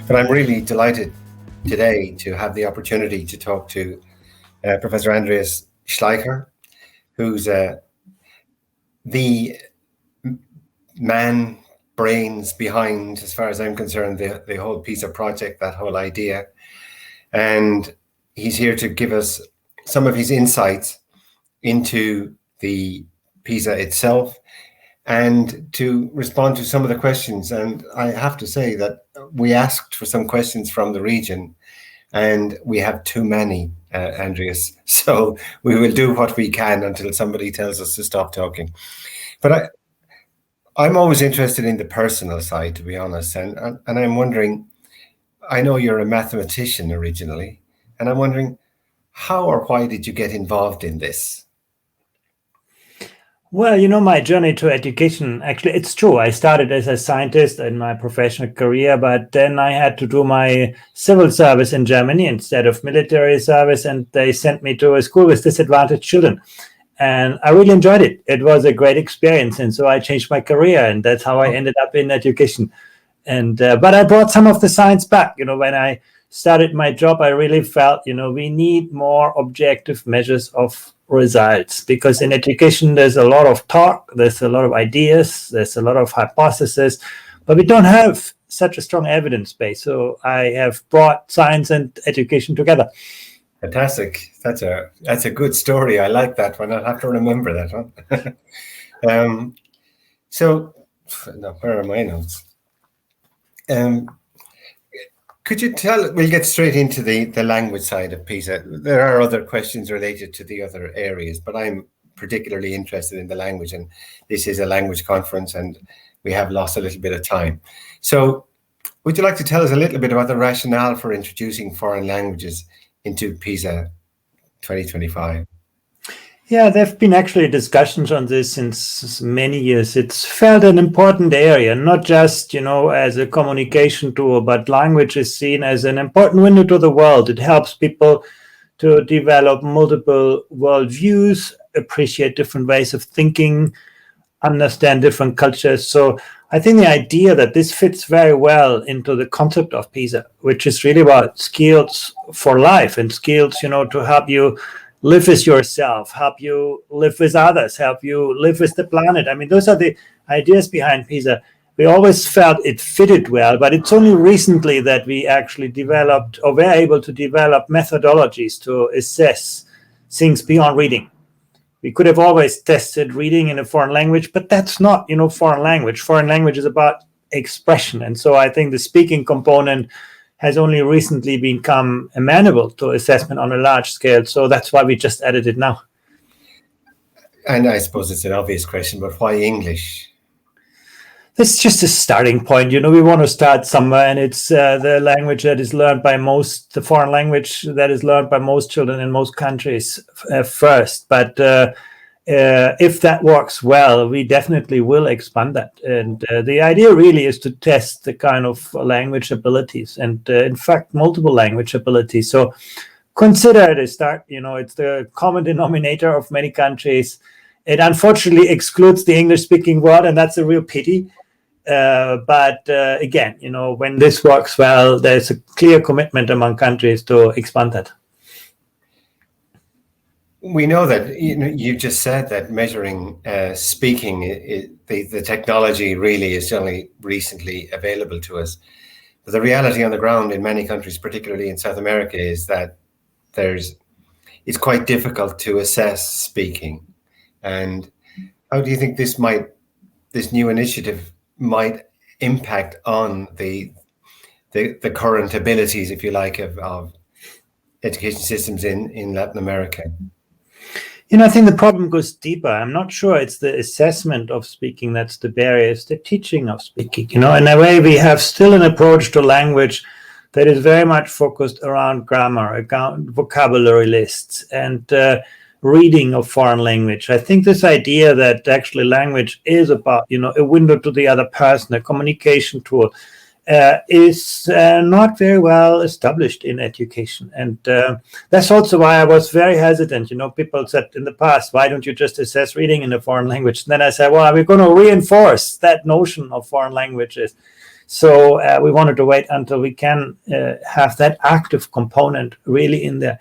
But I'm really delighted today to have the opportunity to talk to Professor Andreas Schleicher, who's the man brains behind, as far as I'm concerned, the whole PISA project, that whole idea. And he's here to give us some of his insights into the PISA itself and to respond to some of the questions. And I have to say that we asked for some questions from the region and we have too many, Andreas. So we will do what we can until somebody tells us to stop talking. But I'm always interested in the personal side, to be honest. And I'm wondering, I know you're a mathematician originally, and I'm wondering, how or why did you get involved in this? Well, my journey to education, actually, it's true. I started as a scientist in my professional career, but then I had to do my civil service in Germany instead of military service, and they sent me to a school with disadvantaged children. And I really enjoyed it. It was a great experience. And so I changed my career, and that's how I ended up in education. And but I brought some of the science back. When I started my job, I really felt, we need more objective measures of results, because in education, there's a lot of talk, there's a lot of ideas, there's a lot of hypotheses, but we don't have such a strong evidence base. So I have brought science and education together. Fantastic. That's a good story. I like that one. I'll have to remember that one. So, now, where are my notes? Could you we'll get straight into the language side of PISA. There are other questions related to the other areas, but I'm particularly interested in the language, and this is a language conference and we have lost a little bit of time. So would you like to tell us a little bit about the rationale for introducing foreign languages into PISA 2025? Yeah, there have been actually discussions on this since many years. It's felt an important area, not just, as a communication tool, but language is seen as an important window to the world. It helps people to develop multiple worldviews, appreciate different ways of thinking, understand different cultures. So I think the idea that this fits very well into the concept of PISA, which is really about skills for life and skills, to help you live with yourself, help you live with others, help you live with the planet. I mean, those are the ideas behind PISA. We always felt it fitted well, but it's only recently that we actually developed, or were able to develop, methodologies to assess things beyond reading. We could have always tested reading in a foreign language, but that's not, foreign language. Foreign language is about expression. And so I think the speaking component has only recently become amenable to assessment on a large scale. So that's why we just added it now. And I suppose it's an obvious question, but why English? It's just a starting point. We want to start somewhere, and it's the language that is learned by the foreign language that is learned by most children in most countries first. But if that works well, we definitely will expand that. And the idea really is to test the kind of language abilities and, in fact, multiple language abilities. So consider it a start. It's the common denominator of many countries. It unfortunately excludes the English-speaking world, and that's a real pity. But again, when this works well, there's a clear commitment among countries to expand that. We know that you just said that measuring speaking, the technology really is only recently available to us. But the reality on the ground in many countries, particularly in South America, is that it's quite difficult to assess speaking. And how do you think this new initiative might impact on the current abilities, if you like, of education systems in Latin America? I think the problem goes deeper. I'm not sure it's the assessment of speaking that's the barrier. It's the teaching of speaking. In a way, we have still an approach to language that is very much focused around grammar, vocabulary lists, and reading of foreign language. I think this idea that actually language is about, a window to the other person, a communication tool, is not very well established in education. And that's also why I was very hesitant. People said in the past, why don't you just assess reading in a foreign language? And then I said, well, we're going to reinforce that notion of foreign languages. So we wanted to wait until we can have that active component really in there.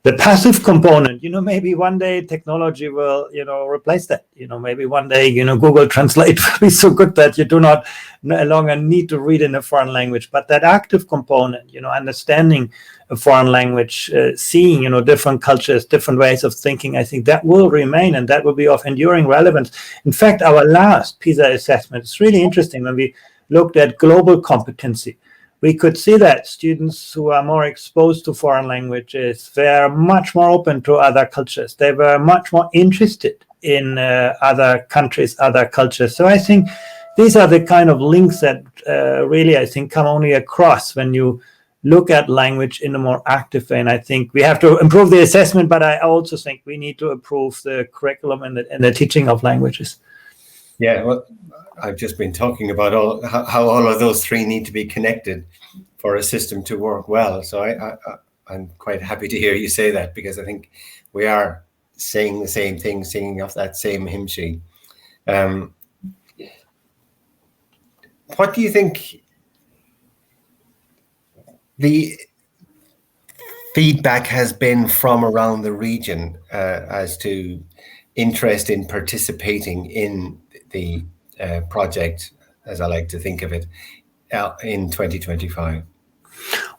The passive component, maybe one day technology will, replace that. Maybe one day, Google Translate will be so good that you do not no longer need to read in a foreign language. But that active component, understanding a foreign language, seeing, different cultures, different ways of thinking, I think that will remain, and that will be of enduring relevance. In fact, our last PISA assessment is really interesting. When we looked at global competency, we could see that students who are more exposed to foreign languages were much more open to other cultures. They were much more interested in other countries, other cultures. So I think these are the kind of links that really, I think, come only across when you look at language in a more active way. And I think we have to improve the assessment, but I also think we need to improve the curriculum and the teaching of languages. Yeah, well, I've just been talking about how all of those three need to be connected for a system to work well. So I'm quite happy to hear you say that, because I think we are saying the same thing, singing off that same hymn sheet. What do you think the feedback has been from around the region as to interest in participating in the project, as I like to think of it, in 2025?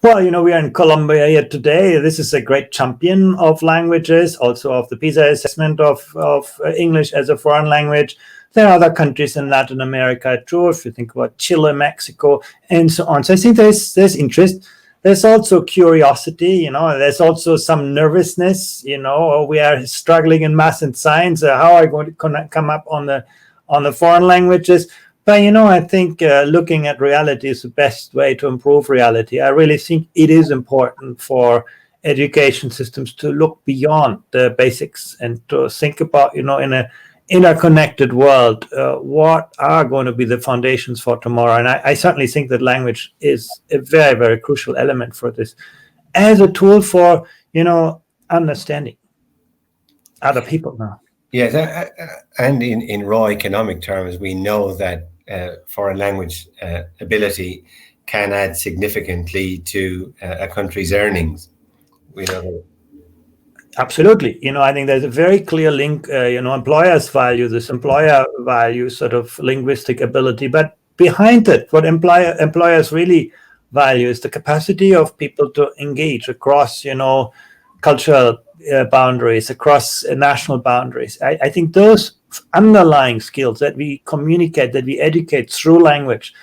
Well, we are in Colombia here today. This is a great champion of languages, also of the PISA assessment of English as a foreign language. There are other countries in Latin America too, if you think about Chile, Mexico, and so on. So I think there's interest. There's also curiosity, there's also some nervousness, we are struggling in math and science. How are we going to come up on the foreign languages? But, I think looking at reality is the best way to improve reality. I really think it is important for education systems to look beyond the basics and to think about, in a interconnected world, what are going to be the foundations for tomorrow? And I certainly think that language is a very, very crucial element for this, as a tool for, understanding other people now. Yes, and in raw economic terms, we know that foreign language ability can add significantly to a country's earnings. We know. Absolutely. I think there's a very clear link, employers value this, employer value sort of linguistic ability, but behind it, what employers really value is the capacity of people to engage across, cultural boundaries, across national boundaries. I think those underlying skills that we communicate, that we educate through language,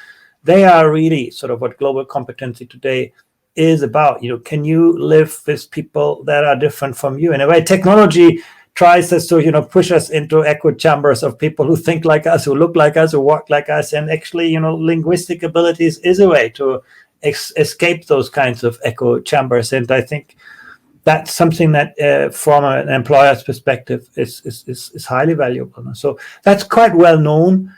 they are really sort of what global competency today is about. Can you live with people that are different from you? In a way, technology tries us to, push us into echo chambers of people who think like us, who look like us, who walk like us. And actually, linguistic abilities is a way to escape those kinds of echo chambers. And I think that's something that from an employer's perspective is highly valuable. So that's quite well known.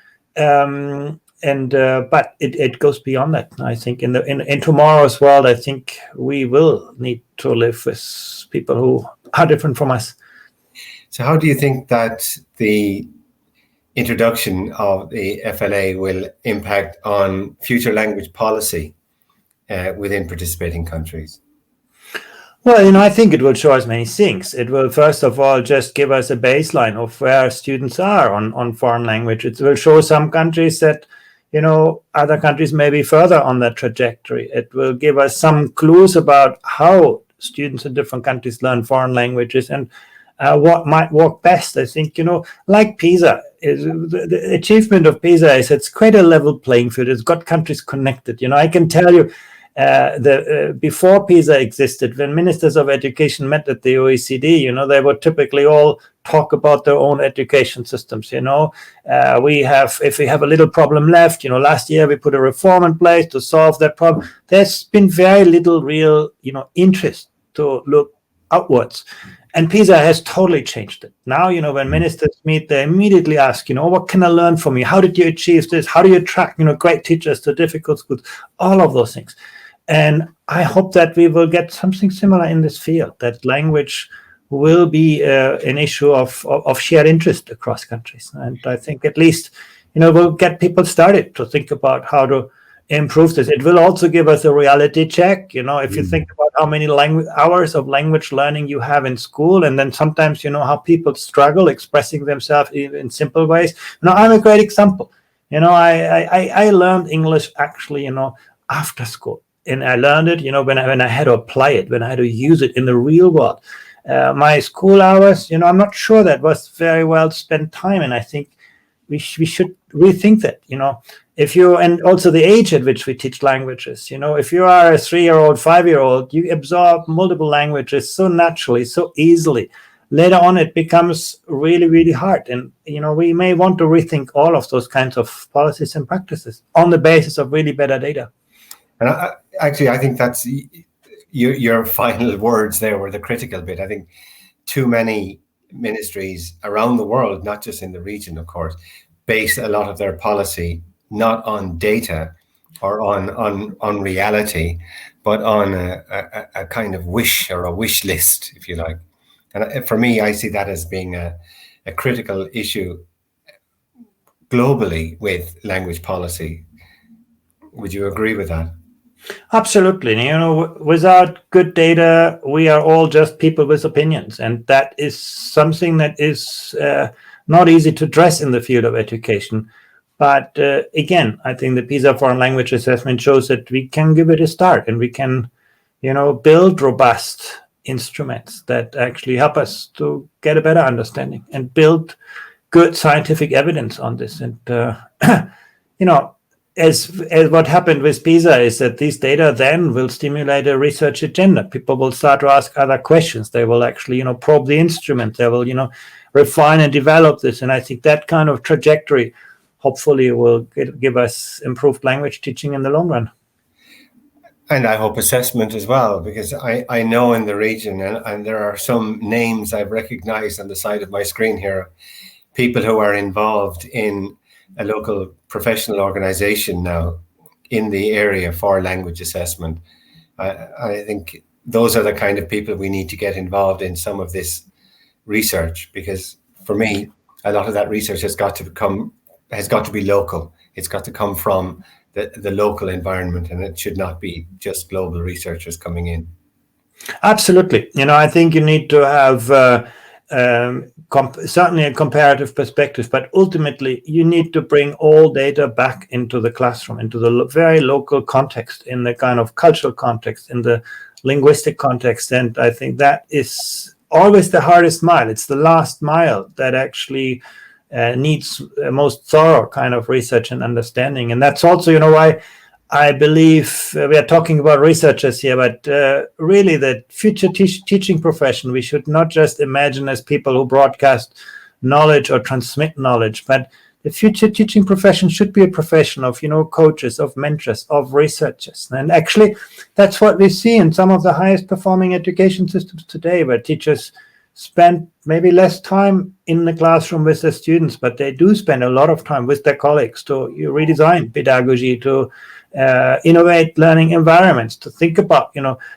But it goes beyond that. I think in tomorrow's world, I think we will need to live with people who are different from us. So how do you think that the introduction of the FLA will impact on future language policy within participating countries? Well, I think it will show us many things. It will, first of all, just give us a baseline of where students are on foreign language. It will show some countries that other countries may be further on that trajectory. It will give us some clues about how students in different countries learn foreign languages and what might work best. I think, like PISA, the achievement of PISA is it's quite a level playing field. It's got countries connected. I can tell you, before PISA existed, when ministers of education met at the OECD, they would typically all talk about their own education systems. If we have a little problem left, last year we put a reform in place to solve that problem. There's been very little real, interest to look outwards. And PISA has totally changed it. Now, when ministers meet, they immediately ask, what can I learn from you? How did you achieve this? How do you attract, great teachers to difficult schools? All of those things. And I hope that we will get something similar in this field, that language will be an issue of shared interest across countries. And I think at least, we'll get people started to think about how to improve this. It will also give us a reality check. If you think about how many hours of language learning you have in school, and then sometimes how people struggle expressing themselves in simple ways. I'm a great example. I learned English actually, after school, and I learned it, when I had to apply it, when I had to use it in the real world. My school hours, I'm not sure that was very well spent time, and I think we should rethink that. And also the age at which we teach languages. If you are a 3-year-old, 5-year-old, you absorb multiple languages so naturally, so easily. Later on, it becomes really, really hard. And, we may want to rethink all of those kinds of policies and practices on the basis of really better data. And I think that's your final words there were the critical bit. I think too many ministries around the world, not just in the region, of course, base a lot of their policy not on data or on reality, but on a kind of wish or a wish list, if you like. And for me, I see that as being a critical issue globally with language policy. Would you agree with that? Absolutely. Without good data, we are all just people with opinions. And that is something that is not easy to address in the field of education. But again, I think the PISA foreign language assessment shows that we can give it a start, and we can, build robust instruments that actually help us to get a better understanding and build good scientific evidence on this. And, as what happened with PISA is that these data then will stimulate a research agenda. People will start to ask other questions. They will actually, probe the instrument. They will, refine and develop this. And I think that kind of trajectory hopefully will give us improved language teaching in the long run. And I hope assessment as well, because I know in the region, and there are some names I've recognized on the side of my screen here, people who are involved in a local professional organization now in the area for language assessment. I think those are the kind of people we need to get involved in some of this research, because for me, a lot of that research has got to be local. It's got to come from the local environment, and it should not be just global researchers coming in. Absolutely. I think you need to have certainly a comparative perspective, but ultimately you need to bring all data back into the classroom, into the very local context, in the kind of cultural context, in the linguistic context. And I think that is always the hardest mile. It's the last mile that actually needs most thorough kind of research and understanding. And that's also, why I believe we are talking about researchers here, but really the future teaching profession, we should not just imagine as people who broadcast knowledge or transmit knowledge, but the future teaching profession should be a profession of, coaches, of mentors, of researchers. And actually, that's what we see in some of the highest performing education systems today, where teachers spend maybe less time in the classroom with their students, but they do spend a lot of time with their colleagues to redesign pedagogy, to innovate learning environments, to think about,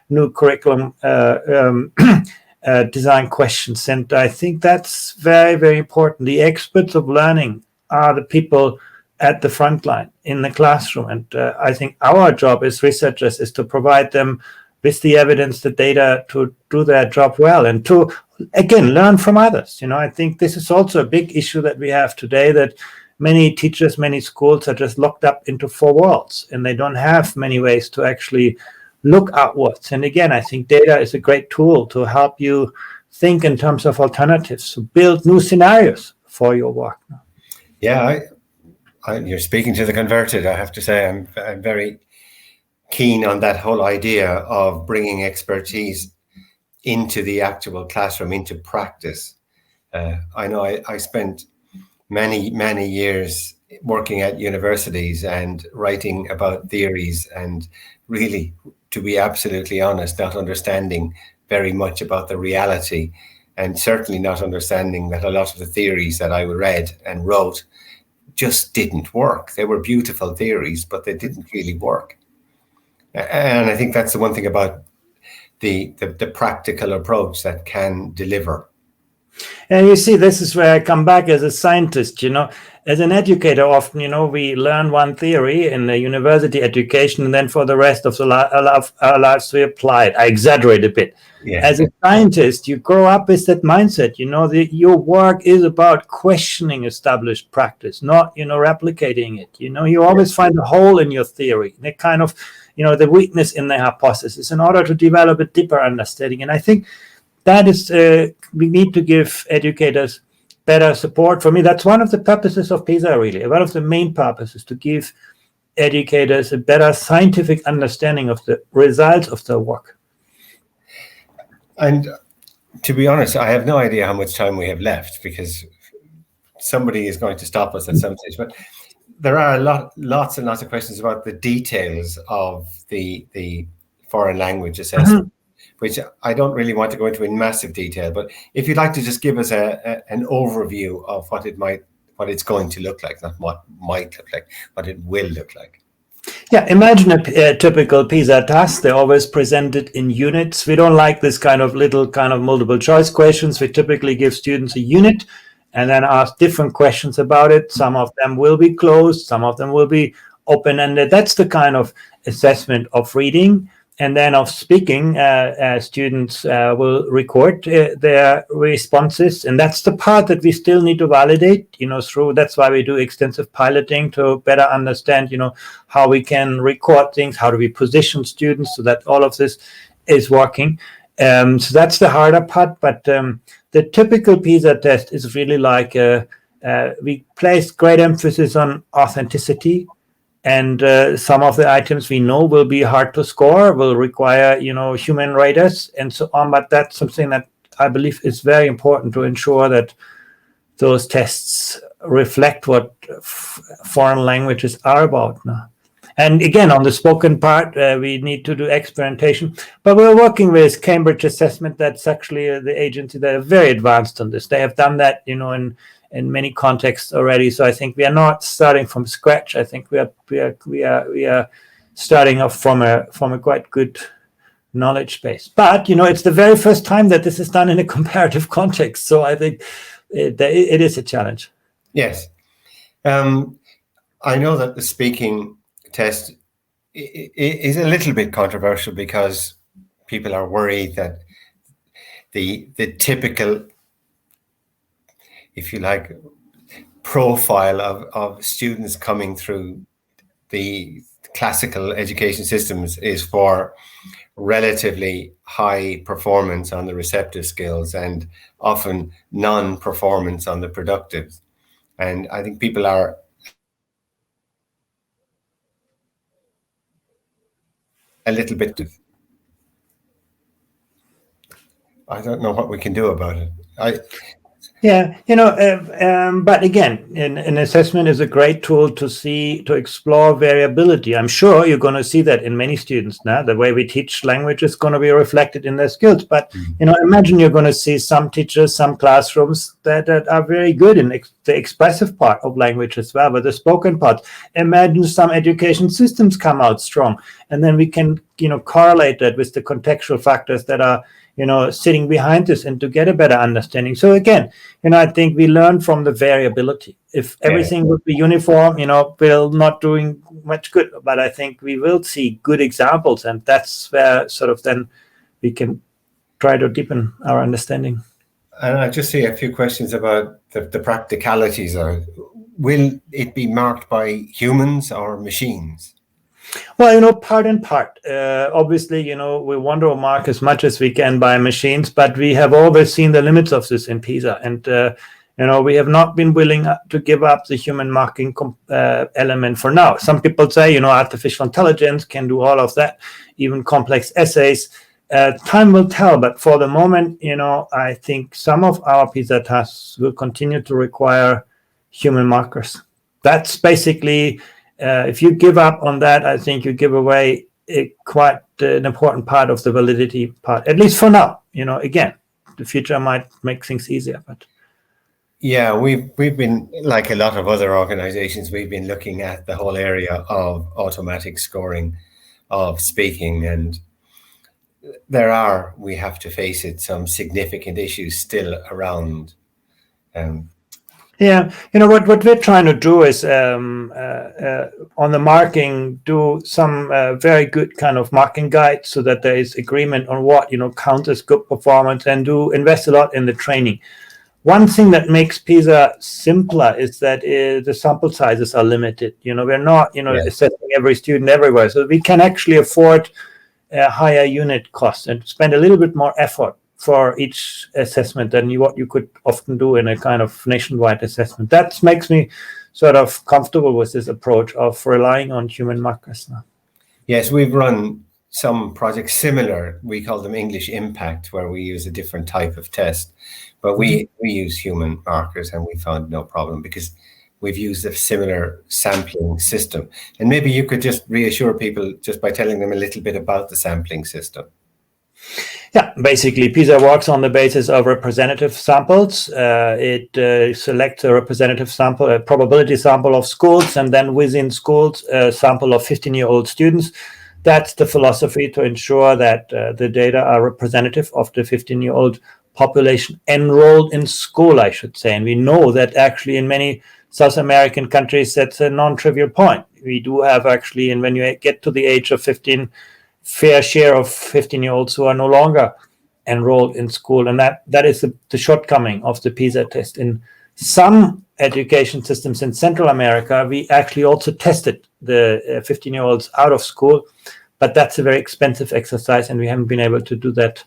new curriculum design questions. And I think that's very, very important. The experts of learning are the people at the front line in the classroom. And I think our job as researchers is to provide them with the evidence, the data, to do their job well, and to, again, learn from others. I think this is also a big issue that we have today, that many teachers, many schools are just locked up into four walls, and they don't have many ways to actually look outwards. And again, I think data is a great tool to help you think in terms of alternatives, to build new scenarios for your work. Yeah, you're speaking to the converted. I have to say, I'm very keen on that whole idea of bringing expertise into the actual classroom, into practice. I know I spent many years working at universities and writing about theories, and really, to be absolutely honest, not understanding very much about the reality, and certainly not understanding that a lot of the theories that I read and wrote just didn't work. They were beautiful theories, but they didn't really work. And I think that's the one thing about the practical approach that can deliver And you see, this is where I come back as a scientist, as an educator, often, we learn one theory in the university education, and then for the rest of our lives, we apply it. I exaggerate a bit. Yeah. As a scientist, you grow up with that mindset, your work is about questioning established practice, not, replicating it. You always find a hole in your theory, the kind of, the weakness in the hypothesis in order to develop a deeper understanding. And I think that is, we need to give educators better support. For me, that's one of the purposes of PISA, really. One of the main purposes, to give educators a better scientific understanding of the results of their work. And to be honest, I have no idea how much time we have left, because somebody is going to stop us at some stage. But there are lots and lots of questions about the details of the foreign language assessment, which I don't really want to go into in massive detail. But if you'd like to just give us an overview of what it's going to look like, not what might look like, what it will look like. Yeah, imagine a typical PISA task. They're always presented in units. We don't like this kind of little multiple choice questions. We typically give students a unit and then ask different questions about it. Some of them will be closed, some of them will be open-ended. That's the kind of assessment of reading. And then of speaking, students will record their responses. And that's the part that we still need to validate, through. That's why we do extensive piloting, to better understand, how we can record things, how do we position students so that all of this is working. So that's the harder part. But the typical PISA test is really like, we place great emphasis on authenticity. And some of the items we know will be hard to score, will require, human raters and so on. But that's something that I believe is very important to ensure that those tests reflect what foreign languages are about now. And again, on the spoken part, we need to do experimentation. But we're working with Cambridge Assessment. That's actually the agency that are very advanced on this. They have done that, in many contexts already. So I think we are not starting from scratch. I think we are starting off from a quite good knowledge base. But it's the very first time that this is done in a comparative context. So I think it is a challenge. Yes, I know that the speaking test is a little bit controversial, because people are worried that the typical, if you like, profile of students coming through the classical education systems is for relatively high performance on the receptive skills and often non-performance on the productive. And I think people are a little bit, I don't know what we can do about it. Yeah, but again, an assessment is a great tool to explore variability. I'm sure you're going to see that in many students now. The way we teach language is going to be reflected in their skills. But, imagine you're going to see some teachers, some classrooms that are very good in the expressive part of language as well, but the spoken part. Imagine some education systems come out strong. And then we can, correlate that with the contextual factors that are, sitting behind this, and to get a better understanding. So again, I think we learn from the variability. If everything would be uniform, we're not doing much good. But I think we will see good examples, and that's where sort of then we can try to deepen our understanding. And I just see a few questions about the practicalities. Will it be marked by humans or machines? Well, part and part. Obviously, we want to mark as much as we can by machines, but we have always seen the limits of this in PISA. And, we have not been willing to give up the human marking element for now. Some people say, artificial intelligence can do all of that, even complex essays. Time will tell, but for the moment, I think some of our PISA tasks will continue to require human markers. That's basically... if you give up on that, I think you give away quite an important part of the validity part, at least for now. Again, the future might make things easier. But yeah, we've been, like a lot of other organizations, we've been looking at the whole area of automatic scoring of speaking. And we have to face it, some significant issues still around. Yeah, what we're trying to do is on the marking, do some very good kind of marking guide so that there is agreement on what counts as good performance, and do invest a lot in the training. One thing that makes PISA simpler is that the sample sizes are limited. We're not assessing every student everywhere, so we can actually afford a higher unit cost and spend a little bit more effort for each assessment than what you could often do in a kind of nationwide assessment. That makes me sort of comfortable with this approach of relying on human markers now. Yes, we've run some projects similar. We call them English Impact, where we use a different type of test, but we use human markers, and we found no problem because we've used a similar sampling system. And maybe you could just reassure people just by telling them a little bit about the sampling system. Yeah, basically PISA works on the basis of representative samples. It selects a representative sample, a probability sample of schools, and then within schools, a sample of 15-year-old students. That's the philosophy, to ensure that the data are representative of the 15-year-old population enrolled in school, I should say. And we know that actually in many South American countries, that's a non-trivial point. We do have actually, and when you get to the age of 15, fair share of 15-year-olds who are no longer enrolled in school. And that is the shortcoming of the PISA test. In some education systems in Central America, we actually also tested the 15-year-olds out of school, but that's a very expensive exercise, and we haven't been able to do that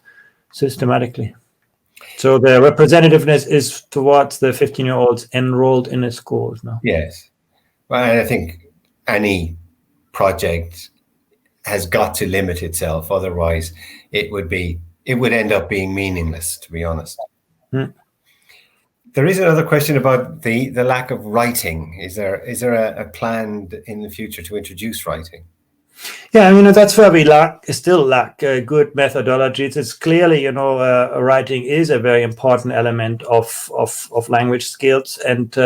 systematically. So the representativeness is towards the 15-year-olds enrolled in a school now. Yes. Well, and I think any project has got to limit itself, otherwise it would end up being meaningless, to be honest. There is another question about the lack of writing. Is there a plan in the future to introduce writing? Yeah, that's where we still lack good methodologies. It's clearly, writing is a very important element of language skills, and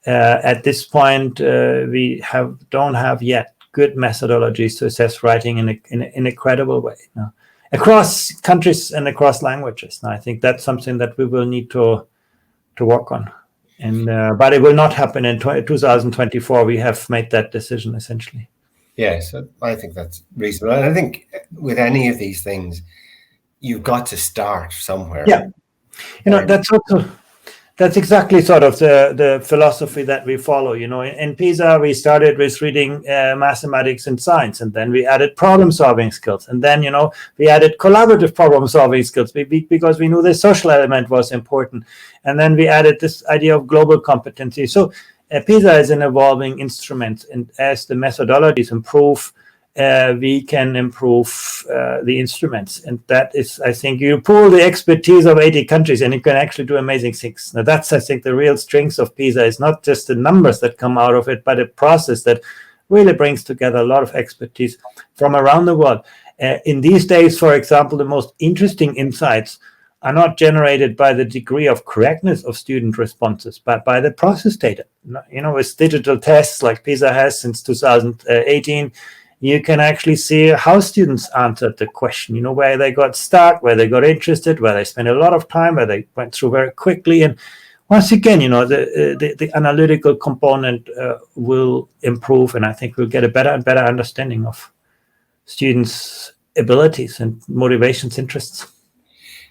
at this point we don't have yet good methodologies to assess writing in a credible way across countries and across languages. And I think that's something that we will need to work on. And but it will not happen in 2024. We have made that decision essentially. Yes, I think that's reasonable. And I think with any of these things, you've got to start somewhere. Yeah, that's exactly sort of the philosophy that we follow. In PISA, we started with reading mathematics and science, and then we added problem-solving skills, and then we added collaborative problem-solving skills because we knew the social element was important, and then we added this idea of global competency. So PISA is an evolving instrument, and as the methodologies improve, we can improve the instruments. And that is, I think, you pool the expertise of 80 countries and you can actually do amazing things. Now, that's, I think, the real strength of PISA is not just the numbers that come out of it, but a process that really brings together a lot of expertise from around the world. In these days, for example, the most interesting insights are not generated by the degree of correctness of student responses, but by the process data. With digital tests like PISA has since 2018, you can actually see how students answered the question, where they got stuck, where they got interested, where they spent a lot of time, where they went through very quickly. And once again, the analytical component will improve, and I think we'll get a better and better understanding of students' abilities and motivations, interests.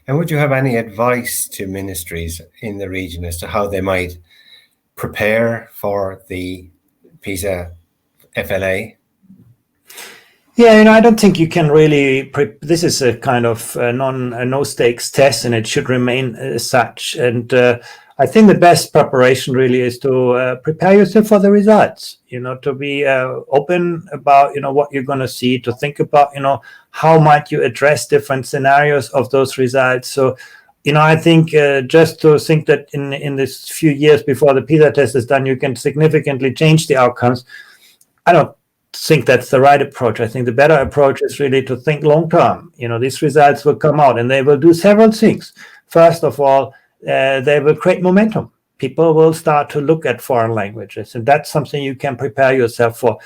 And would you have any advice to ministries in the region as to how they might prepare for the PISA FLA? Yeah, I don't think you can really. This is a kind of no stakes test, and it should remain as such. And I think the best preparation really is to prepare yourself for the results. To be open about what you're going to see, to think about how might you address different scenarios of those results. So I think just to think that in this few years before the PISA test is done, you can significantly change the outcomes. I don't think that's the right approach. I think the better approach is really to think long term. These results will come out and they will do several things. First of all, they will create momentum. People will start to look at foreign languages, and that's something you can prepare yourself for.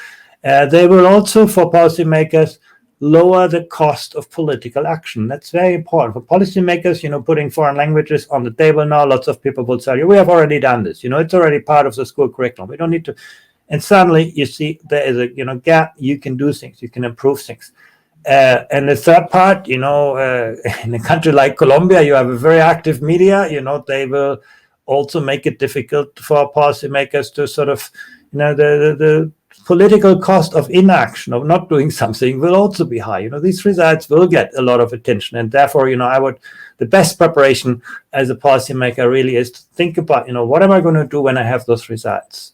They will also, for policymakers, lower the cost of political action. That's very important for policymakers. Putting foreign languages on the table now, lots of people will tell you, we have already done this. It's already part of the school curriculum. We don't need to. And suddenly you see there is a gap. You can do things. You can improve things. And the third part, in a country like Colombia, you have a very active media. They will also make it difficult for policymakers to sort of, the political cost of inaction, of not doing something, will also be high. These results will get a lot of attention, and therefore, the best preparation as a policymaker really is to think about, what am I going to do when I have those results?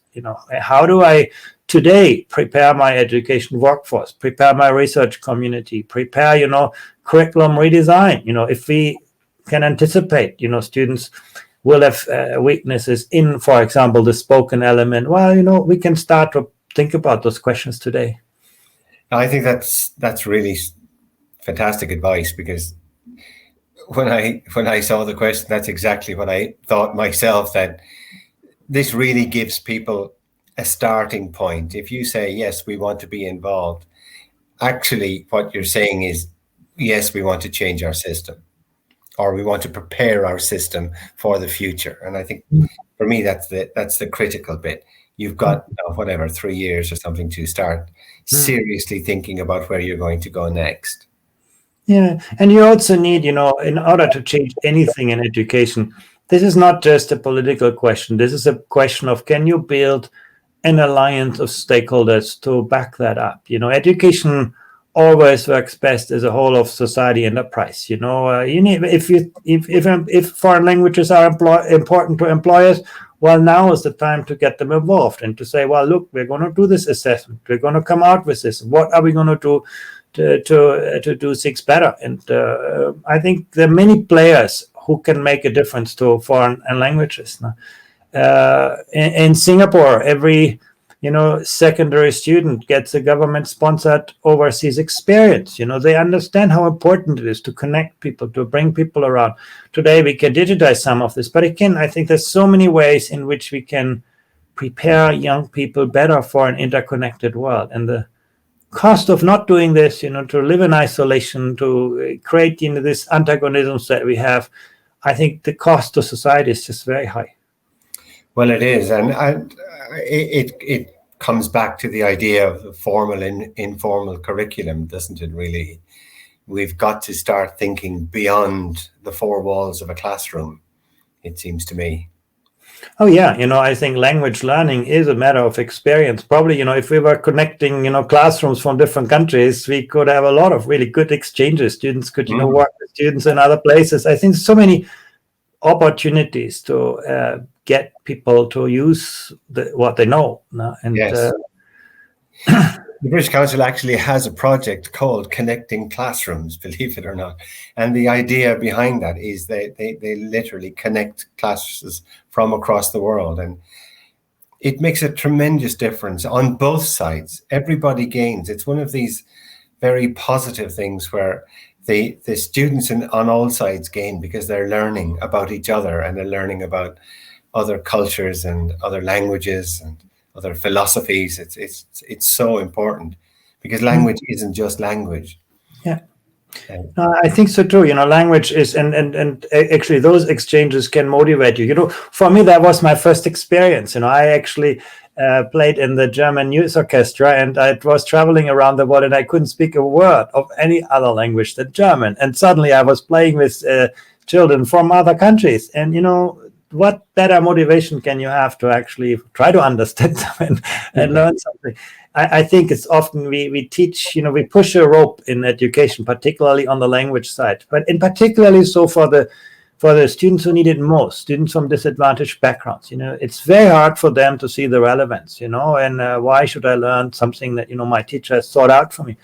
How do I today prepare my education workforce, prepare my research community, prepare, curriculum redesign? If we can anticipate, students will have weaknesses in, for example, the spoken element. Well, we can start to think about those questions today. I think that's really fantastic advice, because when I saw the question, that's exactly what I thought myself, that this really gives people a starting point. If you say, yes, we want to be involved, actually what you're saying is, yes, we want to change our system, or we want to prepare our system for the future. And I think for me, that's the critical bit. You've got 3 years or something to start seriously thinking about where you're going to go next. Yeah, and you also need, in order to change anything in education, this is not just a political question. This is a question of, can you build an alliance of stakeholders to back that up? Education always works best as a whole of society enterprise. You need, if foreign languages are important to employers, well, now is the time to get them involved and to say, well, look, we're going to do this assessment. We're going to come out with this. What are we going to do to do things better? And I think there are many players who can make a difference to foreign languages. In Singapore, every secondary student gets a government-sponsored overseas experience. They understand how important it is to connect people, to bring people around. Today, we can digitize some of this, but again, I think there's so many ways in which we can prepare young people better for an interconnected world. And the cost of not doing this, to live in isolation, to create, this antagonisms that we have, I think the cost to society is just very high. Well, it is, and it comes back to the idea of formal and informal curriculum, doesn't it? Really, we've got to start thinking beyond the four walls of a classroom, it seems to me. Oh yeah, I think language learning is a matter of experience. Probably, if we were connecting, classrooms from different countries, we could have a lot of really good exchanges. Students could, work with students in other places. I think so many opportunities to get people to use what they know. And yes. The British Council actually has a project called Connecting Classrooms, believe it or not. And the idea behind that is they literally connect classes from across the world. And it makes a tremendous difference on both sides. Everybody gains. It's one of these very positive things where the students on all sides gain, because they're learning about each other, and they're learning about other cultures and other languages and other philosophies. It's so important, because language isn't just language. Yeah, I think so too. Language is, and actually those exchanges can motivate you. For me, that was my first experience. I actually played in the German youth orchestra, and I was traveling around the world, and I couldn't speak a word of any other language than German. And suddenly I was playing with children from other countries, and what better motivation can you have to actually try to understand them and learn something? I think it's often we teach, we push a rope in education, particularly on the language side, but in particularly so for the students who need it most, students from disadvantaged backgrounds. It's very hard for them to see the relevance, and why should I learn something that, my teacher has thought out for me?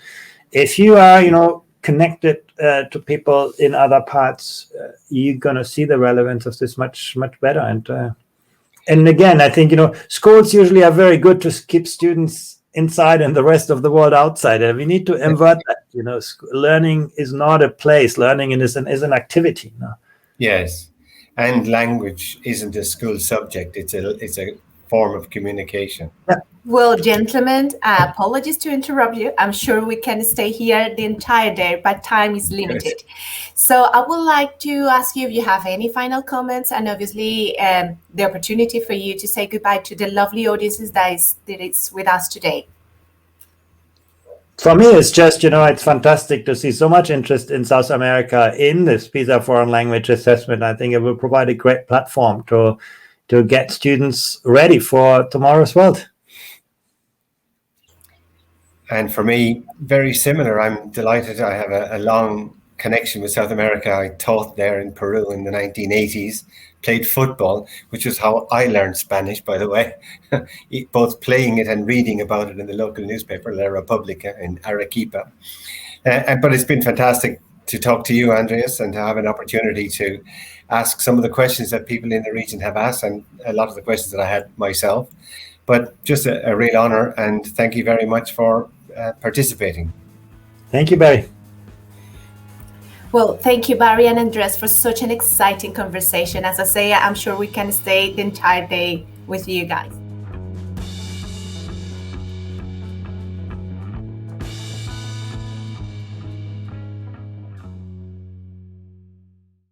If you are, connected to people in other parts, you're going to see the relevance of this much better. And again, I think schools usually are very good to keep students inside and the rest of the world outside, and we need to invert that. Learning is not a place. Learning is an activity. Yes, and language isn't a school subject. It's a form of communication. Well, gentlemen, apologies to interrupt you. I'm sure we can stay here the entire day, but time is limited. Yes. So I would like to ask you if you have any final comments, and obviously the opportunity for you to say goodbye to the lovely audiences that is with us today. For me, it's just, it's fantastic to see so much interest in South America in this PISA foreign language assessment. I think it will provide a great platform to get students ready for tomorrow's world. And for me, very similar. I'm delighted. I have a long connection with South America. I taught there in Peru in the 1980s, played football, which is how I learned Spanish, by the way, both playing it and reading about it in the local newspaper, La República in Arequipa. But it's been fantastic to talk to you, Andreas, and to have an opportunity to ask some of the questions that people in the region have asked, and a lot of the questions that I had myself. But just a real honor, and thank you very much for participating. Thank you, Barry. Well, thank you, Barry and Andres, for such an exciting conversation. As I say, I'm sure we can stay the entire day with you guys.